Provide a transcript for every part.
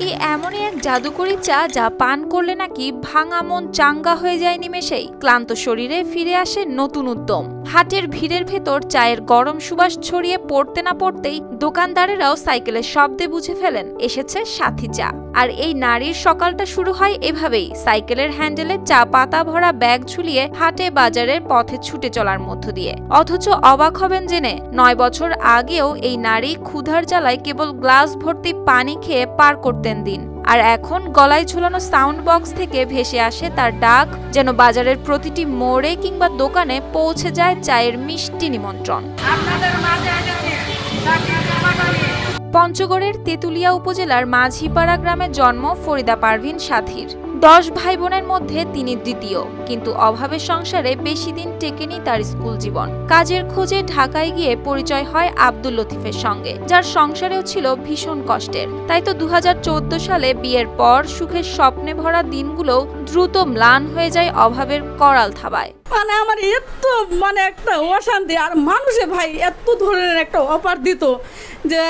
এই এমনই এক জাদুকরি চা যা পান করলে নাকি ভাঙা মন চাঙ্গা হয়ে যায় নিমেষেই। ক্লান্ত শরীরে ফিরে আসে নতুন উদ্যম। হাটের ভিড়ের ভেতর চায়ের গরম সুবাস ছড়িয়ে পড়তে না পড়তেই দোকানদারেরাও সাইকেলের শব্দে বুঝে ফেলেন এসেছে সাথী চা। আর এই নারীর সকালটা শুরু হয় এভাবেই, সাইকেলের হ্যান্ডেলে চা পাতা ভরা ব্যাগ ঝুলিয়ে হাটে বাজারের পথে ছুটে চলার মধ্য দিয়ে। অথচ অবাক হবেন জেনে 9 বছর আগেও এই নারী ক্ষুধার জ্বালায় কেবল গ্লাস ভর্তি পানি খেয়ে পার করতেন দিন। আর এখন গলায় ঝুলানো সাউন্ড বক্স থেকে ভেসে আসে তার ডাক, যেন বাজারের প্রতিটি মোড়ে কিংবা দোকানে পৌঁছে যায় চায়ের মিষ্টি নিমন্ত্রণ। পঞ্চগড়ের তেতুলিয়া উপজেলার মাঝিপাড়া গ্রামে জন্ম ফরিদা পারভিন সাথীর। 10 ভাই বোনের মধ্যে তিনি দ্বিতীয়, কিন্তু অভাবের সংসারে বেশি দিন টেকেনি তার স্কুল জীবন। কাজের খোঁজে ঢাকায় গিয়ে পরিচয় হয় আব্দুল লতিফের সঙ্গে, যার সংসারেও ছিল ভীষণ কষ্টের। তাই তো 2014 সালে বিয়ের পর সুখের স্বপ্নে ভরা দিনগুলো দ্রুত ম্লান হয়ে যায় অভাবের করাল থাবায়। আমার এত একটা অশান্তি, আর মানুষে ভাই এত ধরনের একটা অফার দিত যে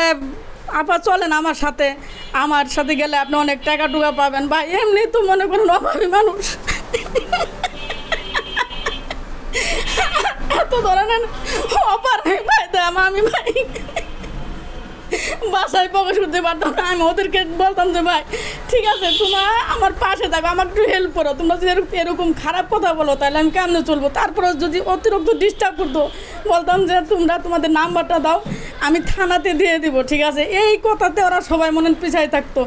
আপা চলেন আমার সাথে গেলে আপনি অনেক টাকা টুকা পাবেন। ভাই এমনি তো মনে করুন অভাবী মানুষ, এত ধরনের অফার পাইতাম আমি ভাই বাসায় প্রকাশ করতে পারতাম না। আমি ওদেরকে বলতাম যে ভাই ঠিক আছে তোমরা আমার পাশে থাকো, আমার একটু হেল্প করো, তোমরা যদি এরকম খারাপ কথা বলো তাহলে আমি কেমনে চলবো। তারপরে যদি অতিরিক্ত ডিস্টার্ব করতো বলতাম যে তোমরা তোমাদের নাম্বারটা দাও, আমি থানাতে দিয়ে দিব, ঠিক আছে। এই কথাতে ওরা সবাই মনে পিছাই থাকতো।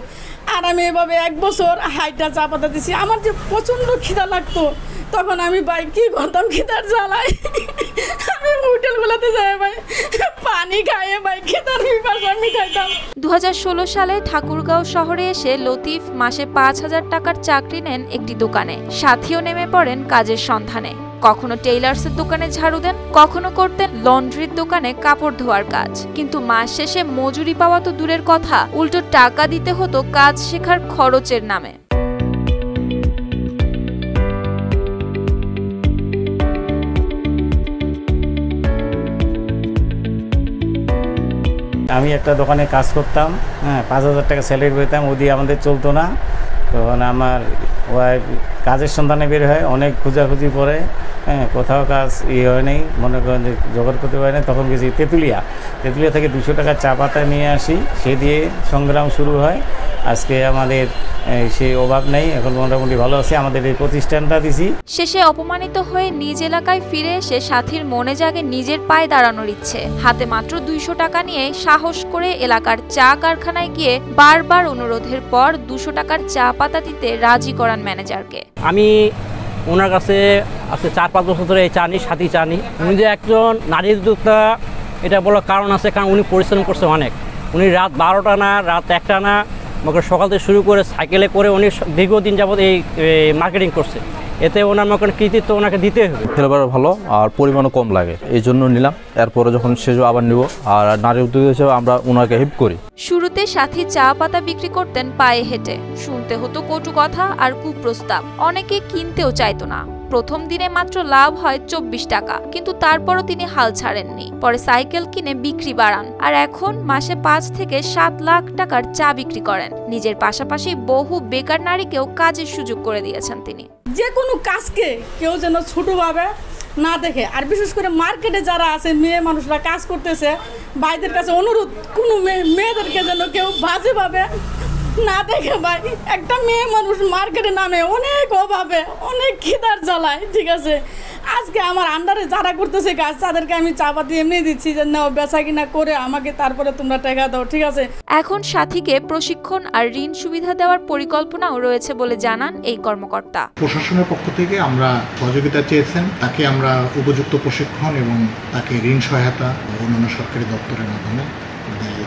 আর আমি এভাবে 1 বছর হাইটা চা পাতা দিছি। আমার যে প্রচণ্ড খিদা লাগতো, তখন আমি ভাই কী করতাম, খিদার জ্বালাই আমি হোটেলগুলোতে যাই ভাই পানি খাইয়ে ভাই খিদার পিপাসা মিটাইতাম। 2016 সালে ঠাকুরগাঁও শহরে এসে লতিফ মাসে 5,000 টাকার চাকরি নেন একটি দোকানে। সাথীও নেমে পড়েন কাজের সন্ধানে। কখনো টেইলার্সের দোকানে ঝাড়ু দেন, কখনো করতেন লন্ড্রির দোকানে কাপড় ধোয়ার কাজ। কিন্তু মাস শেষে মজুরি পাওয়া তো দূরের কথা, উল্টো টাকা দিতে হতো কাজ শেখার খরচের নামে। আমি একটা দোকানে কাজ করতাম, 5,000 টাকা স্যালারি পেতাম, ও দিয়ে আমাদের চলতো না। তখন আমার ওয়াইফ কাজের সন্ধানে বের হয়, অনেক খোঁজাখুঁজি পরে কোথাও কাজ হয় নেই, মনে করেন যে জোগাড় করতে পারে না। তখন গেছি তেতুলিয়া থেকে 200 টাকা চা পাতা নিয়ে আসি, সে দিয়ে সংগ্রাম শুরু হয়। আজকে আমাদের সেই অভাব নেই, এখন মোটামুটি ভালো আছে। আমাদের এই প্রতিষ্ঠানটা দিছি। শেষে অপমানিত হয়ে নিজ এলাকায় ফিরে এসে সাথীর মনে জাগে নিজের পায়ে দাঁড়ানোর ইচ্ছে। হাতে মাত্র 200 টাকা নিয়ে সাহস করে এলাকার চা কারখানায় গিয়ে বারবার অনুরোধের পর 200 টাকার চা পাতা দিতে রাজি করান ম্যানেজারকে। আমি ওনার কাছে আজকে 4-5 বছর ধরে এই চা নিই, সাথী চা নিই। উনি যে একজন নারী উদ্যোক্তা এটা বলার কারণ আছে, কারণ উনি পরিশ্রম করছে অনেক। উনি রাত 12টা না, রাত 1টা না, সকাল থেকে শুরু করে সাইকেলে করে উনি দীর্ঘদিন যাবত এই মার্কেটিং করছে। এতে ওনার মনে কৃতিত্ব ওনাকে দিতে হবে। ফ্লেভার ভালো আর পরিমাণও কম লাগে, এই জন্য নিলাম। এরপরে যখন শেষ আবার নিব। আর নারী উদ্যোগ হিসেবে আমরা ওনাকে হেল্প করি। শুরুতে সাথী চা পাতা বিক্রি করতেন পায়ে হেঁটে, শুনতে হতো কটু কথা আর কুপ্রস্তাব, অনেকে কিনতেও চাইতো না। প্রথম দিনে মাত্র লাভ হয় 24 টাকা, কিন্তু তারপরও তিনি হাল ছাড়েননি। পরে সাইকেল কিনে বিক্রি বাড়ান, আর এখন মাসে 5 থেকে 7 লাখ টাকার চা বিক্রি করেন। নিজের পাশাপাশি বহু বেকার নারীকেও কাজের সুযোগ করে দিয়েছেন তিনি। যে কোনো কাজকে কেউ যেন ছোটোভাবে না দেখে, আর বিশেষ করে মার্কেটে যারা আছে মেয়ে মানুষরা কাজ করতেছে, ভাইদের কাছে অনুরোধ কোনো মেয়েদেরকে যেন কেউ বাজেভাবে না দেখে। ভাই একটা মেয়ে মানুষ মার্কেটে নামে অনেক অভাবে, অনেক খিদার জ্বালায়, ঠিক আছে। আজকে আমার আন্ডারে যারা করতেছে কাজ, তাদেরকে আমি চা পাতি এমনি দিচ্ছি যে নাও বেচা কিনা করে আমাকে তারপরে তোমরা টাকা দাও, ঠিক আছে। এখন সাথীকে প্রশিক্ষণ আর ঋণ সুবিধা দেওয়ার পরিকল্পনাও রয়েছে বলে জানান এই কর্মকর্তা। প্রশাসনের পক্ষ থেকে আমরা সহযোগিতা চেয়েছেন, তাকে আমরা উপযুক্ত প্রশিক্ষণ এবং তাকে ঋণ সহায়তা অন্যান্য সরকারি দপ্তরের মাধ্যমে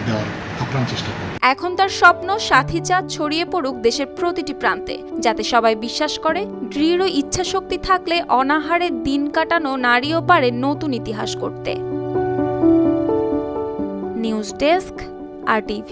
দেওয়ার আপ্রাণ চেষ্টা করি। এখন তার স্বপ্ন সাথী চা ছড়িয়ে পড়ুক দেশের প্রতিটি প্রান্তে, যাতে সবাই বিশ্বাস করে দৃঢ় ইচ্ছাশক্তি থাকলে অনাহারে দিন কাটানো নারীও পারে নতুন ইতিহাস করতে। News desk, RTV।